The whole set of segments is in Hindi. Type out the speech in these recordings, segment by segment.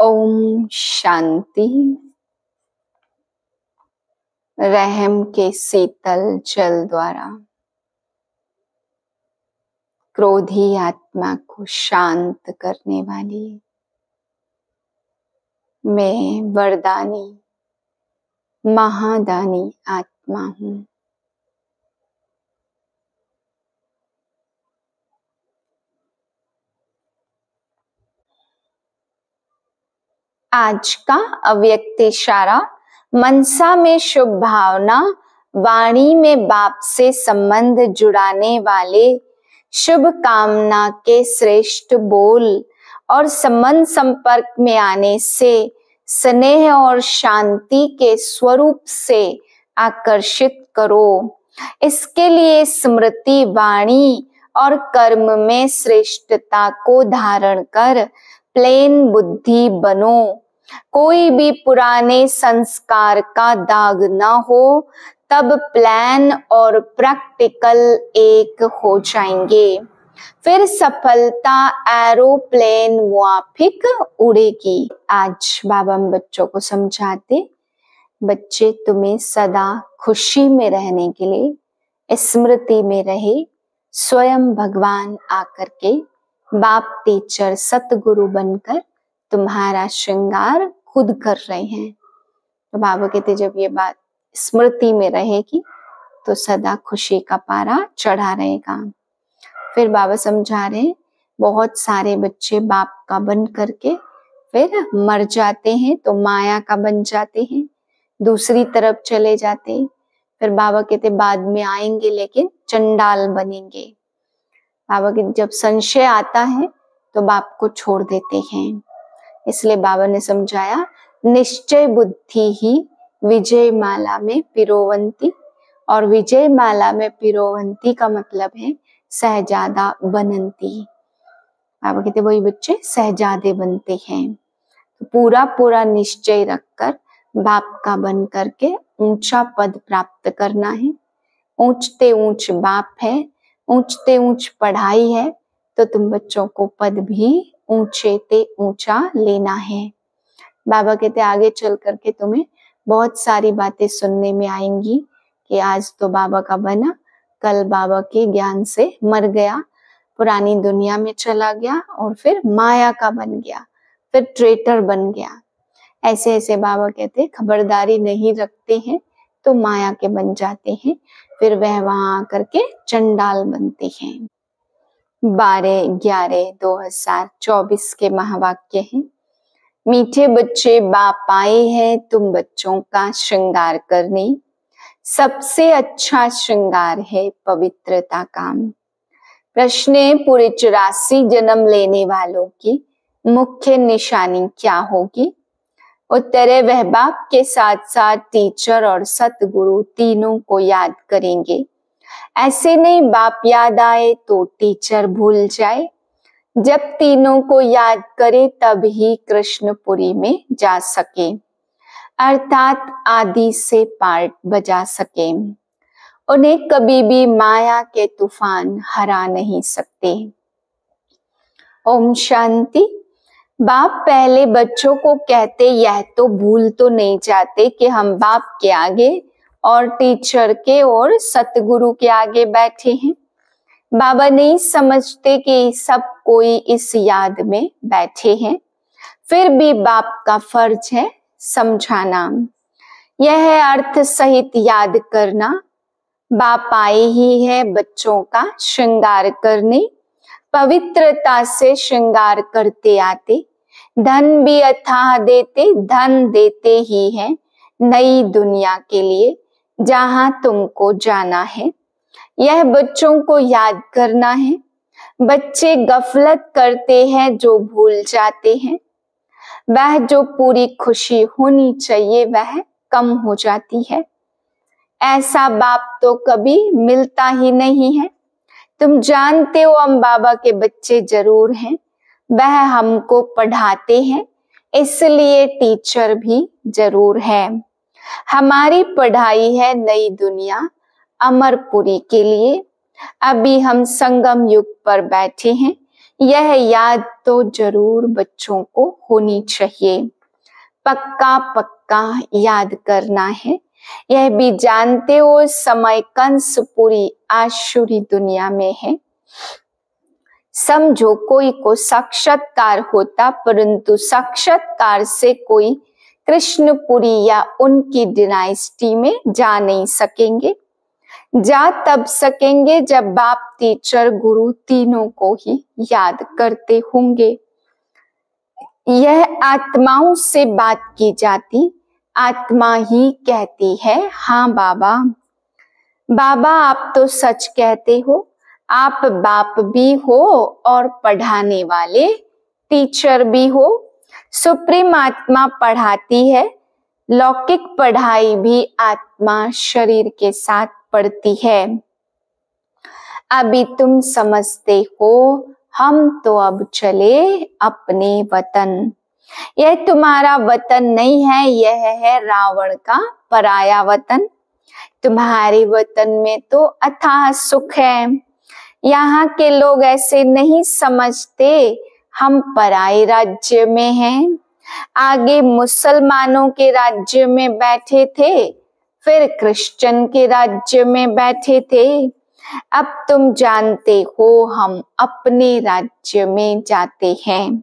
ओम शांति। रहम के शीतल जल द्वारा क्रोधी आत्मा को शांत करने वाली मैं वरदानी महादानी आत्मा हूँ। आज का अव्यक्त इशारा। मनसा में शुभ भावना, वाणी में बाप से संबंध जुड़ाने वाले शुभ कामना के श्रेष्ठ बोल और संबंध संपर्क में आने से स्नेह और शांति के स्वरूप से आकर्षित करो। इसके लिए स्मृति, वाणी और कर्म में श्रेष्ठता को धारण कर प्लेन बुद्धि बनो। कोई भी पुराने संस्कार का दाग न हो, तब प्लान और प्रैक्टिकल एक हो जाएंगे। फिर सफलता एरोप्लेन मुआफिक उड़ेगी। आज बाबा हम बच्चों को समझाते, बच्चे तुम्हें सदा खुशी में रहने के लिए स्मृति में रहे। स्वयं भगवान आकर के बाप टीचर सतगुरु बनकर तुम्हारा श्रृंगार खुद कर रहे हैं। तो बाबा कहते जब ये बात स्मृति में रहेगी तो सदा खुशी का पारा चढ़ा रहेगा। फिर बाबा समझा रहे, बहुत सारे बच्चे बाप का बन करके फिर मर जाते हैं तो माया का बन जाते हैं, दूसरी तरफ चले जाते हैं। फिर बाबा कहते बाद में आएंगे लेकिन चंडाल बनेंगे। बाबा के जब संशय आता है तो बाप को छोड़ देते हैं। इसलिए बाबा ने समझाया, निश्चय बुद्धि ही विजय माला में पिरोवंती, और विजय माला में पिरोवंती का मतलब है सहजादा बनंती। बाबा कहते वही बच्चे सहजादे बनते हैं। तो पूरा निश्चय रखकर बाप का बन करके ऊंचा पद प्राप्त करना है। ऊंचते ऊंच बाप है, ऊंचते ऊंच पढ़ाई है, तो तुम बच्चों को पद भी ऊंचे ते ऊंचा लेना है। बाबा कहते आगे चल करके तुम्हें बहुत सारी बातें सुनने में आएंगी कि आज तो बाबा का बना, कल बाबा के ज्ञान से मर गया, पुरानी दुनिया में चला गया और फिर माया का बन गया, फिर ट्रेटर बन गया। ऐसे ऐसे बाबा कहते खबरदारी नहीं रखते हैं तो माया के बन जाते हैं, फिर वह वहां आकर के चंडाल बनते हैं। 12/11/2024 के महावाक्य हैं, मीठे बच्चे बाप आए हैं तुम बच्चों का श्रृंगार करने। सबसे अच्छा श्रृंगार है पवित्रता का। प्रश्न है, पूरे 84 जन्म लेने वालों की मुख्य निशानी क्या होगी? उत्तर है, वह बाप के साथ साथ टीचर और सतगुरु तीनों को याद करेंगे। ऐसे नहीं बाप याद आए तो टीचर भूल जाए। जब तीनों को याद करे तब ही कृष्णपुरी में जा सके, अर्थात आदि से पार्ट बजा सके। उन्हें कभी भी माया के तूफान हरा नहीं सकते। ओम शांति। बाप पहले बच्चों को कहते, यह तो भूल तो नहीं जाते कि हम बाप के आगे और टीचर के और सतगुरु के आगे बैठे हैं। बाबा नहीं समझते कि सब कोई इस याद में बैठे हैं, फिर भी बाप का फर्ज है समझाना। यह है अर्थ सहित याद करना। बाप आए ही है बच्चों का श्रृंगार करने, पवित्रता से श्रृंगार करते आते। धन भी अथाह देते, धन देते ही हैं नई दुनिया के लिए जहां तुमको जाना है। यह बच्चों को याद करना है। बच्चे गफलत करते हैं जो भूल जाते हैं। वह जो पूरी खुशी होनी चाहिए वह कम हो जाती है। ऐसा बाप तो कभी मिलता ही नहीं है। तुम जानते हो हम बाबा के बच्चे जरूर हैं। वह हमको पढ़ाते हैं, इसलिए टीचर भी जरूर है। हमारी पढ़ाई है नई दुनिया अमरपुरी के लिए। अभी हम संगम युग पर बैठे हैं। यह याद तो जरूर बच्चों को होनी चाहिए, पक्का पक्का याद करना है। यह भी जानते हो समय कंस पूरी आसुरी दुनिया में है। समझो कोई को साक्षात्कार होता, परंतु साक्षात्कार से कोई कृष्णपुरी या उनकी डिनाइस्टी में जा नहीं सकेंगे। जा तब सकेंगे जब बाप, टीचर, गुरु तीनों को ही याद करते होंगे। यह आत्माओं से बात की जाती, आत्मा ही कहती है हाँ बाबा। बाबा आप तो सच कहते हो, आप बाप भी हो और पढ़ाने वाले टीचर भी हो। सुप्रीम आत्मा पढ़ाती है, लौकिक पढ़ाई भी आत्मा शरीर के साथ पढ़ती है। अभी तुम समझते हो हम तो अब चले अपने वतन। यह तुम्हारा वतन नहीं है, यह है रावण का पराया वतन। तुम्हारे वतन में तो अथाह सुख है। यहाँ के लोग ऐसे नहीं समझते हम पराए राज्य में हैं। आगे मुसलमानों के राज्य में बैठे थे, फिर क्रिश्चियन के राज्य में बैठे थे। अब तुम जानते हो हम अपने राज्य में जाते हैं।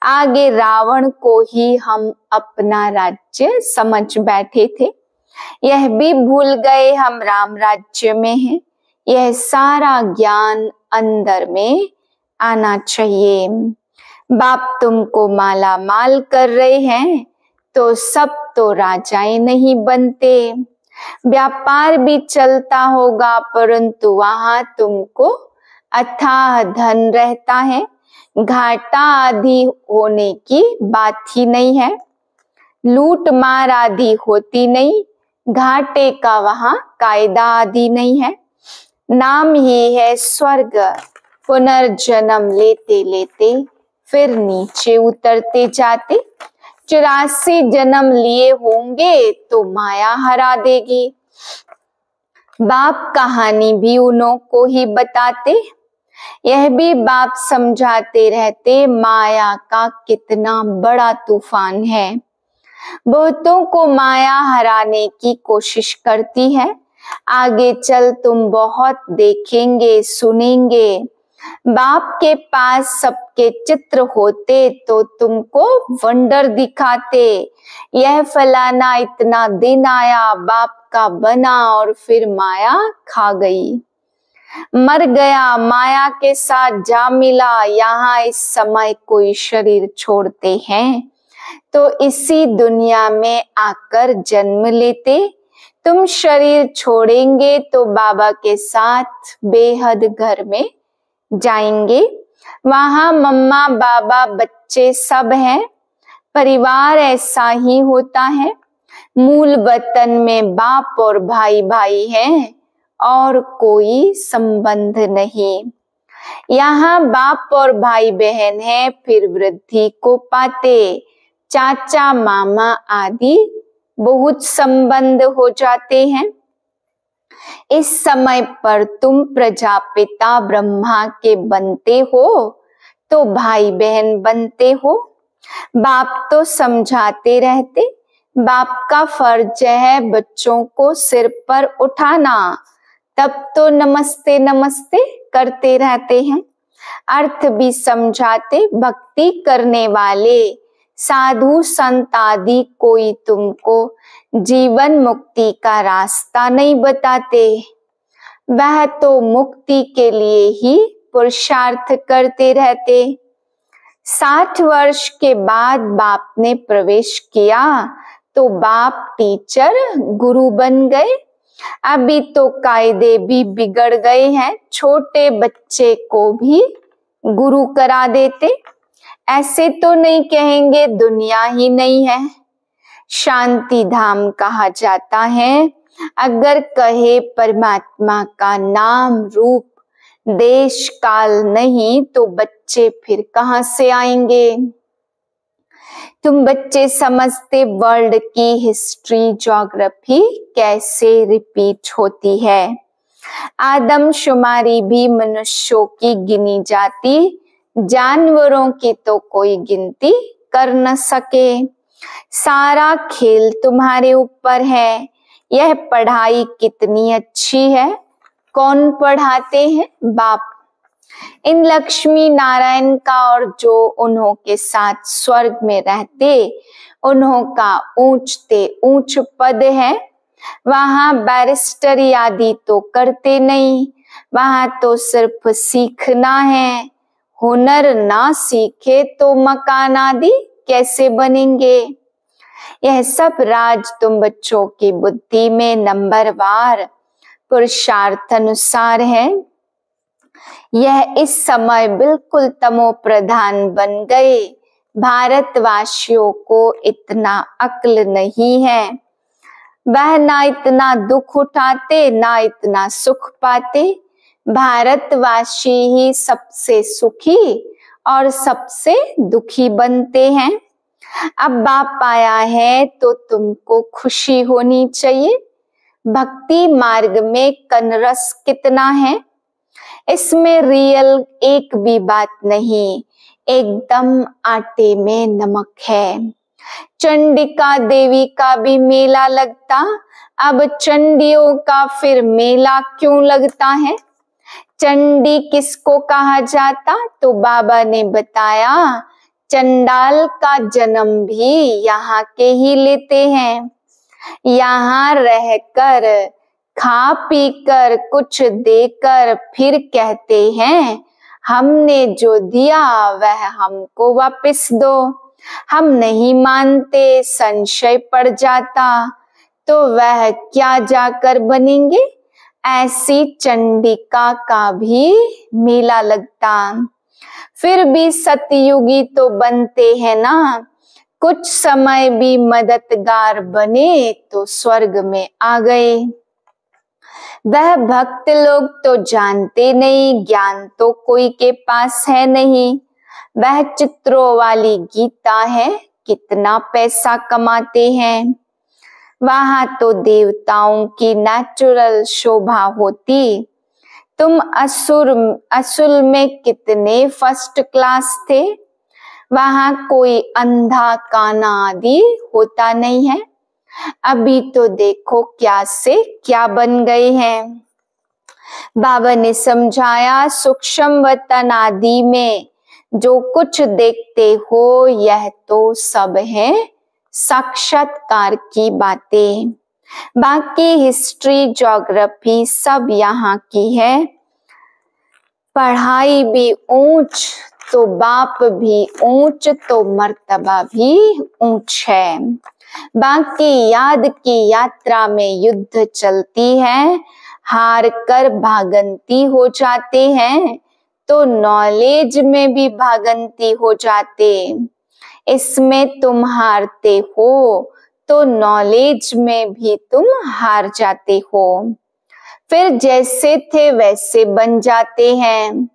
आगे रावण को ही हम अपना राज्य समझ बैठे थे, यह भी भूल गए हम राम राज्य में हैं। यह सारा ज्ञान अंदर में आना चाहिए। बाप तुमको माला माल कर रहे हैं, तो सब तो राजाएं नहीं बनते। व्यापार भी चलता होगा, परंतु वहां तुमको अथाह धन रहता है। घाटा आदि होने की बात ही नहीं है। लूट मार आदि होती नहीं, घाटे का वहां कायदा आदि नहीं है। नाम ही है स्वर्ग। पुनर्जन्म लेते लेते फिर नीचे उतरते जाते। 84 जन्म लिए होंगे तो माया हरा देगी। बाप कहानी भी उन्हों को ही बताते, यह भी बाप समझाते रहते माया का कितना बड़ा तूफान है। बहुतों को माया हराने की कोशिश करती है। आगे चल तुम बहुत देखेंगे सुनेंगे। बाप के पास सबके चित्र होते तो तुमको वंडर दिखाते। यह फलाना इतना दिन आया, बाप का बना और फिर माया खा गई। मर गया, माया के साथ जा मिला। यहाँ इस समय कोई शरीर छोड़ते हैं तो इसी दुनिया में आकर जन्म लेते। तुम शरीर छोड़ेंगे तो बाबा के साथ बेहद घर में जाएंगे। वहां मम्मा बाबा बच्चे सब हैं। परिवार ऐसा ही होता है। मूल वतन में बाप और भाई भाई हैं और कोई संबंध नहीं। यहाँ बाप और भाई बहन है, फिर वृद्धि को पाते। चाचा मामा आदि बहुत संबंध हो जाते हैं। इस समय पर तुम प्रजापिता ब्रह्मा के बनते हो तो भाई बहन बनते हो। बाप तो समझाते रहते, बाप का फर्ज है बच्चों को सिर पर उठाना, तब तो नमस्ते नमस्ते करते रहते हैं। अर्थ भी समझाते, भक्ति करने वाले साधु संत आदि कोई तुमको जीवन मुक्ति का रास्ता नहीं बताते। वह तो मुक्ति के लिए ही पुरुषार्थ करते रहते। 60 वर्ष के बाद बाप ने प्रवेश किया तो बाप टीचर गुरु बन गए। अभी तो कायदे भी बिगड़ गए हैं, छोटे बच्चे को भी गुरु करा देते। ऐसे तो नहीं कहेंगे दुनिया ही नहीं है। शांति धाम कहा जाता है। अगर कहे परमात्मा का नाम रूप देश काल नहीं तो बच्चे फिर कहाँ से आएंगे। तुम बच्चे समझते वर्ल्ड की हिस्ट्री ज्योग्राफी कैसे रिपीट होती है। आदमशुमारी भी मनुष्यों की गिनी जाती जानवरों की तो कोई गिनती कर न सके। सारा खेल तुम्हारे ऊपर है। यह पढ़ाई कितनी अच्छी है। कौन पढ़ाते हैं? बाप। इन लक्ष्मी नारायण का और जो उन्हों के साथ स्वर्ग में रहते उन्हों का ऊंचते ऊंच पद है। वहां बैरिस्टर आदि तो करते नहीं, वहां तो सिर्फ सीखना है। हुनर ना सीखे तो मकान आदि कैसे बनेंगे? यह सब राज तुम बच्चों की बुद्धि में नंबरवार पुरुषार्थ अनुसार है। यह इस समय बिल्कुल तमो प्रधान बन गए। भारतवासियों को इतना अक्ल नहीं है। वह ना इतना दुख उठाते ना इतना सुख पाते। भारतवासी ही सबसे सुखी और सबसे दुखी बनते हैं। अब बाप आया है तो तुमको खुशी होनी चाहिए। भक्ति मार्ग में कनरस कितना है, इसमें रियल एक भी बात नहीं, एकदम आटे में नमक है। चंडिका देवी का भी मेला लगता, अब चंडियों का फिर मेला क्यों लगता है? चंडी किसको कहा जाता? तो बाबा ने बताया चंडाल का जन्म भी यहाँ के ही लेते हैं। यहाँ रहकर खा पी कर कुछ देकर फिर कहते हैं हमने जो दिया वह हमको वापस दो। हम नहीं मानते, संशय पड़ जाता तो वह क्या जाकर बनेंगे? ऐसी चंडिका का भी मेला लगता। फिर भी सतयुगी तो बनते हैं ना, कुछ समय भी मददगार बने तो स्वर्ग में आ गए। वह भक्त लोग तो जानते नहीं, ज्ञान तो कोई के पास है नहीं। वह चित्रों वाली गीता है, कितना पैसा कमाते हैं। वहां तो देवताओं की नेचुरल शोभा होती। तुम असुल में कितने फर्स्ट क्लास थे। वहां कोई अंधा काना आदि होता नहीं है। अभी तो देखो क्या से क्या बन गए हैं। बाबा ने समझाया सूक्ष्म वतन आदि में जो कुछ देखते हो यह तो सब है साक्षात्कार की बातें। बाकी हिस्ट्री ज्योग्राफी सब यहाँ की है। पढ़ाई भी ऊंच तो बाप भी ऊंच तो मर्तबा भी ऊंच है। बाकी याद की यात्रा में युद्ध चलती है, हार कर भागंती हो जाते हैं तो नॉलेज में भी भागंती हो जाते। इसमें तुम हारते हो तो नॉलेज में भी तुम हार जाते हो। फिर जैसे थे वैसे बन जाते हैं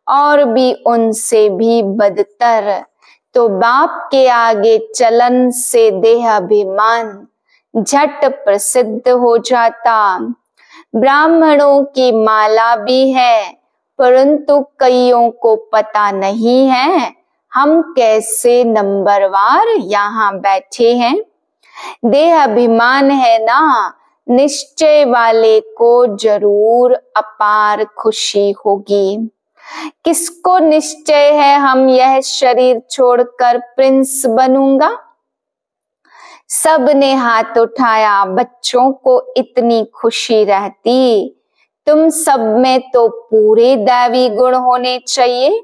और भी उनसे भी बदतर। तो बाप के आगे चलन से देहाभिमान झट प्रसिद्ध हो जाता। ब्राह्मणों की माला भी है परंतु कईयों को पता नहीं है हम कैसे नंबरवार यहाँ बैठे हैं। देहाभिमान है ना, निश्चय वाले को जरूर अपार खुशी होगी। किसको निश्चय है हम यह शरीर छोड़कर प्रिंस बनूंगा? सब ने हाथ उठाया। बच्चों को इतनी खुशी रहती। तुम सब में तो पूरे दैवी गुण होने चाहिए।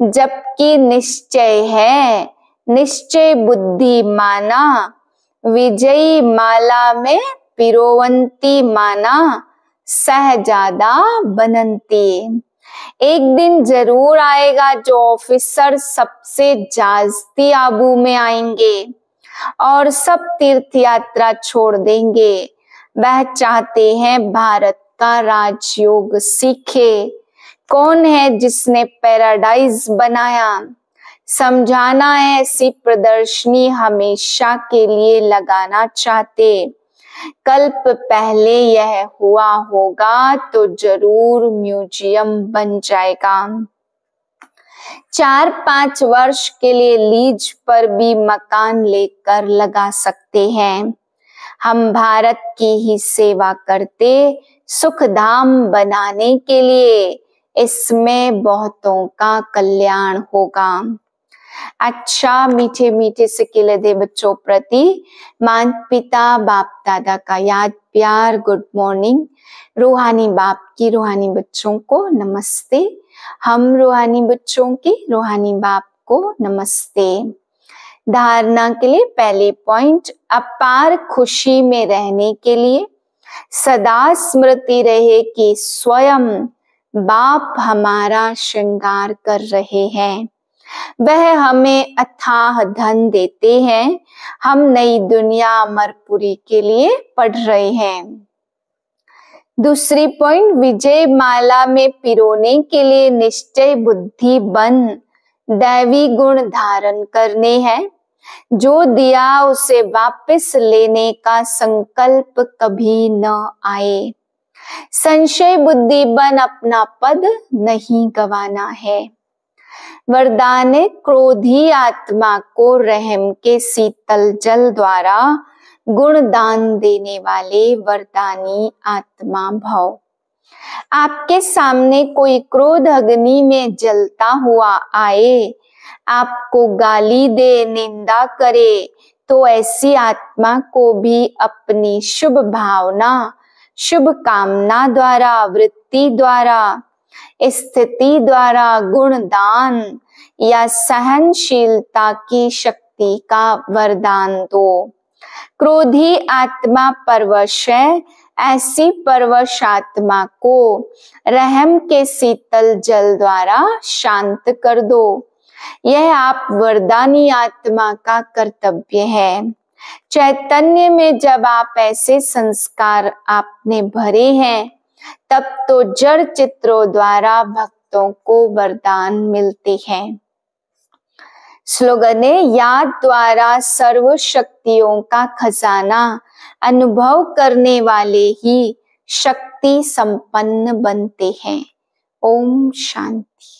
जबकि निश्चय है, निश्चय बुद्धि माना, विजयी माला में पिरोवंती माना, सहजादा बनंती। एक दिन जरूर आएगा जो ऑफिसर सबसे जास्ती आबू में आएंगे और सब तीर्थ यात्रा छोड़ देंगे। वह चाहते हैं भारत का राजयोग सीखे। कौन है जिसने पैराडाइज बनाया? समझाना है ऐसी प्रदर्शनी हमेशा के लिए लगाना चाहते। कल्प पहले यह हुआ होगा तो जरूर म्यूजियम बन जाएगा। 4-5 वर्ष के लिए लीज पर भी मकान लेकर लगा सकते हैं। हम भारत की ही सेवा करते सुख धाम बनाने के लिए, इसमें बहुतों का कल्याण होगा। अच्छा, मीठे मीठे से खिलते बच्चों प्रति माता पिता बाप दादा का याद प्यार गुड मॉर्निंग। रूहानी बाप की रूहानी बच्चों को नमस्ते। हम रूहानी बच्चों की रूहानी बाप को नमस्ते। धारणा के लिए पहले पॉइंट, अपार खुशी में रहने के लिए सदा स्मृति रहे कि स्वयं बाप हमारा श्रृंगार कर रहे हैं। वह हमें अथाह धन देते हैं। हम नई दुनिया अमरपुरी के लिए पढ़ रहे हैं। दूसरी पॉइंट, विजय माला में पिरोने के लिए निश्चय बुद्धि बन दैवी गुण धारण करने हैं। जो दिया उसे वापस लेने का संकल्प कभी न आए। संशय बुद्धि बन अपना पद नहीं गंवाना है। वरदान, क्रोधी आत्मा को रहम के शीतल जल द्वारा गुण दान देने वाले वरदानी आत्मा भव। आपके सामने कोई क्रोध अग्नि में जलता हुआ आए, आपको गाली दे, निंदा करे, तो ऐसी आत्मा को भी अपनी शुभ भावना, शुभ कामना द्वारा, वृत्ति द्वारा, स्थिति द्वारा गुणदान या सहनशीलता की शक्ति का वरदान दो। क्रोधी आत्मा परवश है, ऐसी परवश आत्मा को रहम के शीतल जल द्वारा शांत कर दो। यह आप वरदानी आत्मा का कर्तव्य है। चैतन्य में जब आप ऐसे संस्कार आपने भरे हैं, तब तो जड़ चित्रों द्वारा भक्तों को वरदान मिलते हैं। स्लोगन है, याद द्वारा सर्व शक्तियों का खजाना अनुभव करने वाले ही शक्ति संपन्न बनते हैं। ओम शांति।